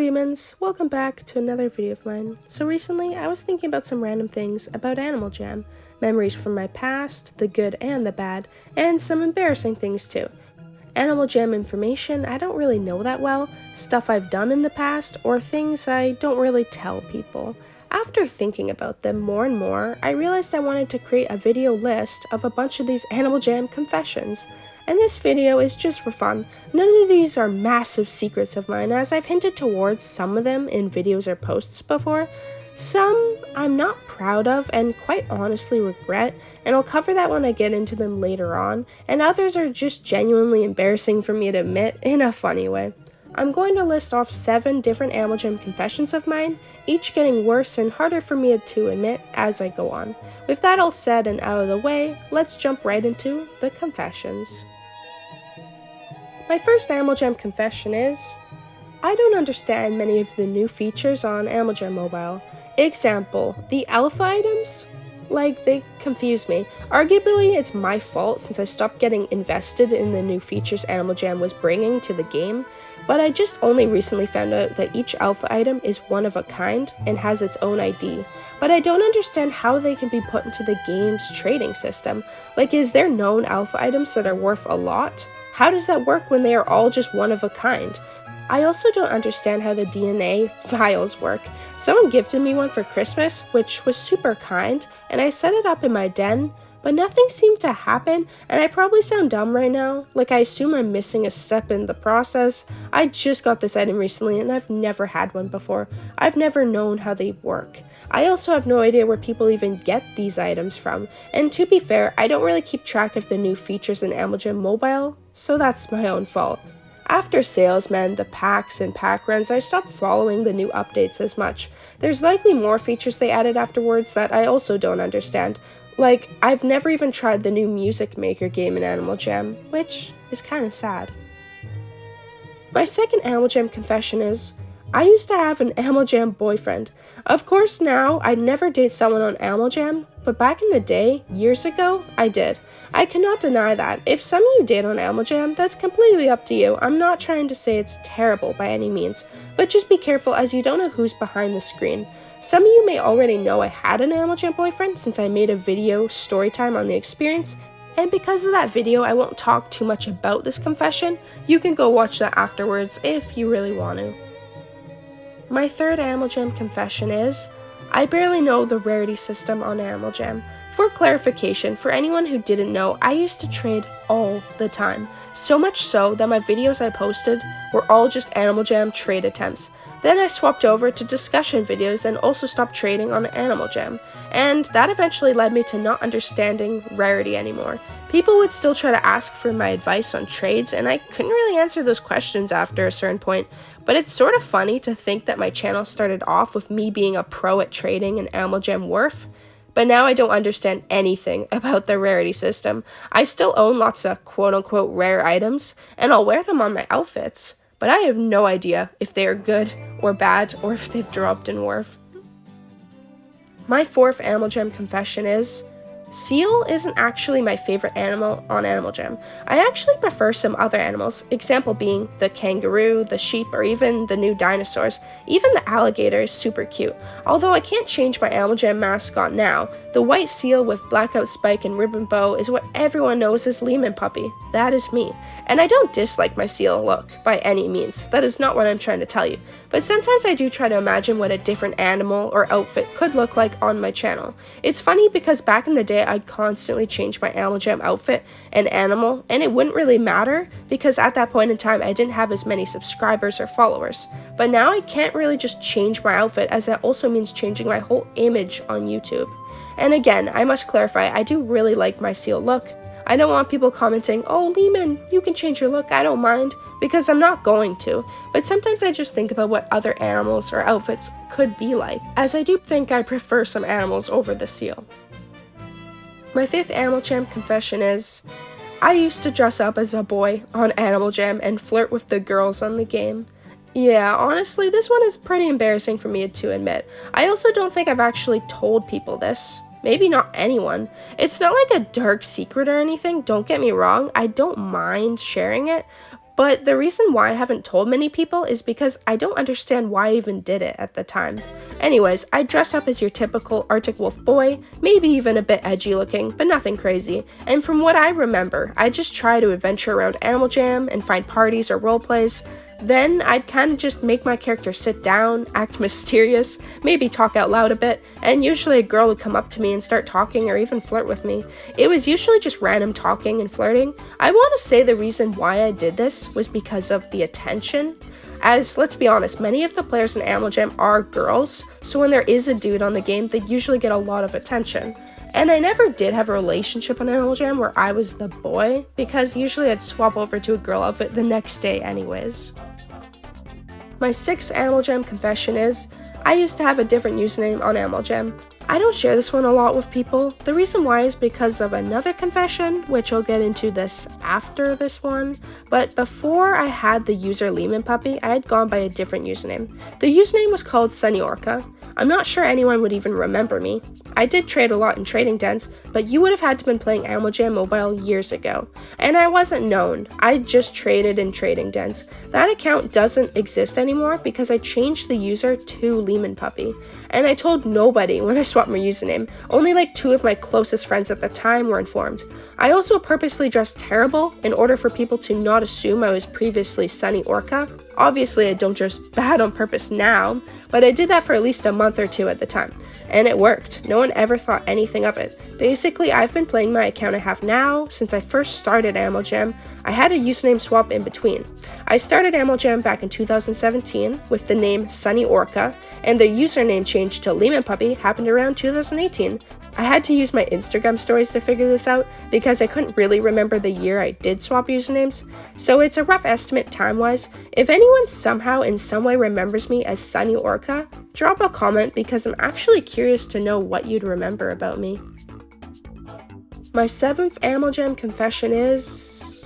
Leamons, welcome back to another video of mine. So recently, I was thinking about some random things about Animal Jam, memories from my past, the good and the bad, and some embarrassing things too. Animal Jam information I don't really know that well, stuff I've done in the past, or things I don't really tell people. After thinking about them more and more, I realized I wanted to create a video list of a bunch of these Animal Jam confessions. And this video is just for fun. None of these are massive secrets of mine, as I've hinted towards some of them in videos or posts before. Some I'm not proud of and quite honestly regret, and I'll cover that when I get into them later on, and others are just genuinely embarrassing for me to admit in a funny way. I'm going to list off 7 different Animal Jam confessions of mine, each getting worse and harder for me to admit as I go on. With that all said and out of the way, let's jump right into the confessions. My first Animal Jam confession is, I don't understand many of the new features on Animal Jam Mobile. Example, the alpha items? They confuse me. Arguably, it's my fault since I stopped getting invested in the new features Animal Jam was bringing to the game, but I just only recently found out that each alpha item is one of a kind and has its own ID. But I don't understand how they can be put into the game's trading system. Is there known alpha items that are worth a lot? How does that work when they are all just one of a kind? I also don't understand how the DNA files work. Someone gifted me one for Christmas, which was super kind, and I set it up in my den, but nothing seemed to happen, and I probably sound dumb right now. I assume I'm missing a step in the process. I just got this item recently, and I've never had one before. I've never known how they work. I also have no idea where people even get these items from, and to be fair, I don't really keep track of the new features in Animal Jam Mobile, so that's my own fault. After Salesmen, the packs, and pack runs, I stopped following the new updates as much. There's likely more features they added afterwards that I also don't understand. I've never even tried the new Music Maker game in Animal Jam, which is kinda sad. My second Animal Jam confession is, I used to have an Animal Jam boyfriend. Of course now, I'd never date someone on Animal Jam, but back in the day, years ago, I did. I cannot deny that. If some of you date on Animal Jam, that's completely up to you. I'm not trying to say it's terrible by any means, but just be careful as you don't know who's behind the screen. Some of you may already know I had an Animal Jam boyfriend since I made a video story time on the experience, and because of that video, I won't talk too much about this confession. You can go watch that afterwards if you really want to. My third Animal Jam confession is, I barely know the rarity system on Animal Jam. For clarification, for anyone who didn't know, I used to trade all the time. So much so that my videos I posted were all just Animal Jam trade attempts. Then I swapped over to discussion videos and also stopped trading on Animal Jam. And that eventually led me to not understanding rarity anymore. People would still try to ask for my advice on trades, and I couldn't really answer those questions after a certain point. But it's sort of funny to think that my channel started off with me being a pro at trading an Animal Jam worth, but now I don't understand anything about the rarity system. I still own lots of quote-unquote rare items, and I'll wear them on my outfits, but I have no idea if they are good or bad or if they've dropped in worth. My fourth Animal Jam confession is, seal isn't actually my favorite animal on Animal Jam. I actually prefer some other animals, example being the kangaroo, the sheep, or even the new dinosaurs. Even the alligator is super cute. Although I can't change my Animal Jam mascot now, the white seal with blackout spike and ribbon bow is what everyone knows as Leamon Puppy. That is me. And I don't dislike my seal look by any means. That is not what I'm trying to tell you. But sometimes I do try to imagine what a different animal or outfit could look like on my channel. It's funny because back in the day I'd constantly change my Animal Jam outfit and animal, and it wouldn't really matter because at that point in time I didn't have as many subscribers or followers. But now I can't really just change my outfit, as that also means changing my whole image on YouTube. And again, I must clarify, I do really like my seal look. I don't want people commenting, oh Leamon, you can change your look, I don't mind, because I'm not going to, but sometimes I just think about what other animals or outfits could be like, as I do think I prefer some animals over the seal. My fifth Animal Jam confession is, I used to dress up as a boy on Animal Jam and flirt with the girls on the game. Yeah, honestly, this one is pretty embarrassing for me to admit. I also don't think I've actually told people this. Maybe not anyone. It's not like a dark secret or anything, don't get me wrong, I don't mind sharing it, But the reason why I haven't told many people is because I don't understand why I even did it at the time. Anyways, I dress up as your typical Arctic Wolf boy, maybe even a bit edgy looking, but nothing crazy. And from what I remember, I just try to adventure around Animal Jam and find parties or roleplays. Then I'd kind of just make my character sit down, act mysterious, maybe talk out loud a bit, and usually a girl would come up to me and start talking or even flirt with me. It was usually just random talking and flirting. I want to say the reason why I did this was because of the attention. As, let's be honest, many of the players in Animal Jam are girls, so when there is a dude on the game, they usually get a lot of attention. And I never did have a relationship on Animal Jam where I was the boy, because usually I'd swap over to a girl outfit the next day anyways. My 6th Animal Jam confession is, I used to have a different username on Animal Jam. I don't share this one a lot with people. The reason why is because of another confession, which I'll get into this after this one. But before I had the user Leamon puppy, I had gone by a different username. The username was called Sunny Orca. I'm not sure anyone would even remember me. I did trade a lot in trading dens, but you would have had to been playing Animal Jam Mobile years ago. And I wasn't known. I just traded in trading dens. That account doesn't exist anymore because I changed the user to Leamon puppy. And I told nobody when I swapped my username. Only like 2 of my closest friends at the time were informed. I also purposely dressed terrible in order for people to not assume I was previously Sunny Orca. Obviously, I don't dress bad on purpose now, but I did that for at least a month or 2 at the time. And it worked. No one ever thought anything of it. Basically, I've been playing my account I have now since I first started Animal Jam. I had a username swap in between. I started Animal Jam back in 2017 with the name Sunny Orca, and the username change to Leamon Puppy happened around 2018. I had to use my Instagram stories to figure this out because I couldn't really remember the year I did swap usernames, so it's a rough estimate time-wise. If anyone somehow in some way remembers me as Sunny Orca, drop a comment because I'm actually curious to know what you'd remember about me. My 7th Animal Jam confession is,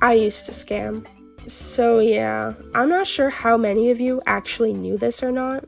I used to scam. So yeah, I'm not sure how many of you actually knew this or not.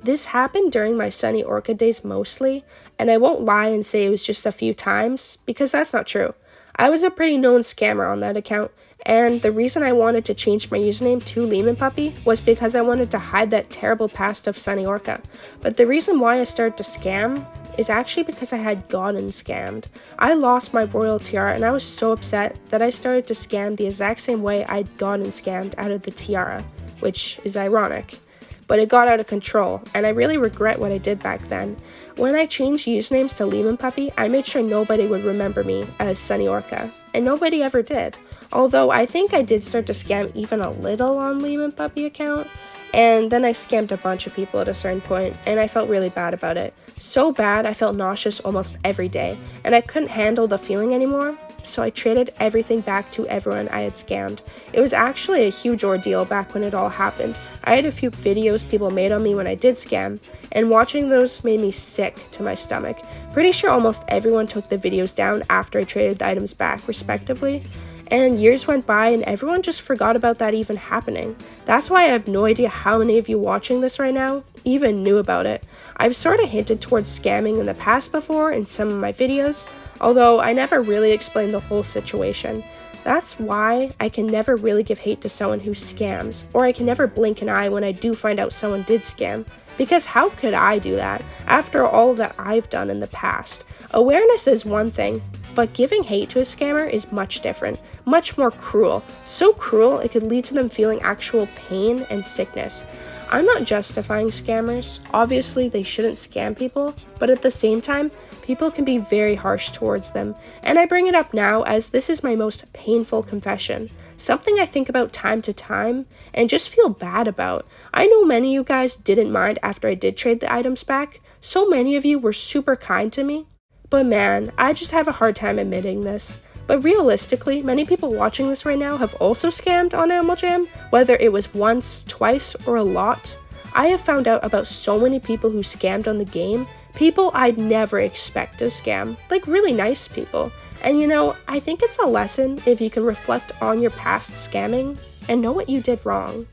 This happened during my Sunny Orca days mostly, and I won't lie and say it was just a few times, because that's not true. I was a pretty known scammer on that account, and the reason I wanted to change my username to Leamon Puppy was because I wanted to hide that terrible past of Sunny Orca. But the reason why I started to scam is actually because I had gotten scammed. I lost my royal tiara and I was so upset that I started to scam the exact same way I'd gotten scammed out of the tiara, which is ironic. But it got out of control, and I really regret what I did back then. When I changed usernames to Leamon Puppy, I made sure nobody would remember me as Sunny Orca, and nobody ever did. Although I think I did start to scam even a little on Leamon Puppy account, and then I scammed a bunch of people at a certain point, and I felt really bad about it. So bad I felt nauseous almost every day, and I couldn't handle the feeling anymore. So I traded everything back to everyone I had scammed. It was actually a huge ordeal back when it all happened. I had a few videos people made on me when I did scam, and watching those made me sick to my stomach. Pretty sure almost everyone took the videos down after I traded the items back, respectively. And years went by and everyone just forgot about that even happening. That's why I have no idea how many of you watching this right now even knew about it. I've sort of hinted towards scamming in the past before in some of my videos, although I never really explained the whole situation. That's why I can never really give hate to someone who scams, or I can never blink an eye when I do find out someone did scam, because how could I do that after all that I've done in the past? Awareness is one thing, but giving hate to a scammer is much different, much more cruel. So cruel it could lead to them feeling actual pain and sickness. I'm not justifying scammers. Obviously, they shouldn't scam people, but at the same time, people can be very harsh towards them. And I bring it up now as this is my most painful confession. Something I think about time to time and just feel bad about. I know many of you guys didn't mind after I did trade the items back. So many of you were super kind to me. But man, I just have a hard time admitting this. But realistically, many people watching this right now have also scammed on Animal Jam, whether it was once, twice, or a lot. I have found out about so many people who scammed on the game, people I'd never expect to scam, like really nice people. And you know, I think it's a lesson if you can reflect on your past scamming and know what you did wrong.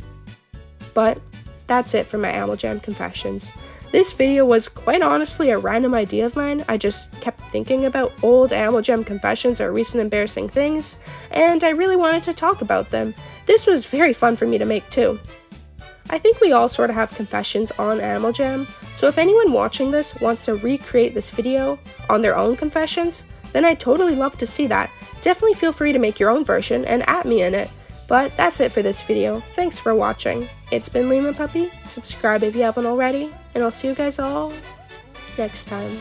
But that's it for my Animal Jam confessions. This video was quite honestly a random idea of mine. I just kept thinking about old Animal Jam confessions or recent embarrassing things, and I really wanted to talk about them. This was very fun for me to make too. I think we all sort of have confessions on Animal Jam, so if anyone watching this wants to recreate this video on their own confessions, then I'd totally love to see that. Definitely feel free to make your own version and at me in it. But that's it for this video. Thanks for watching. It's been Leamon Puppy. Subscribe if you haven't already, and I'll see you guys all next time.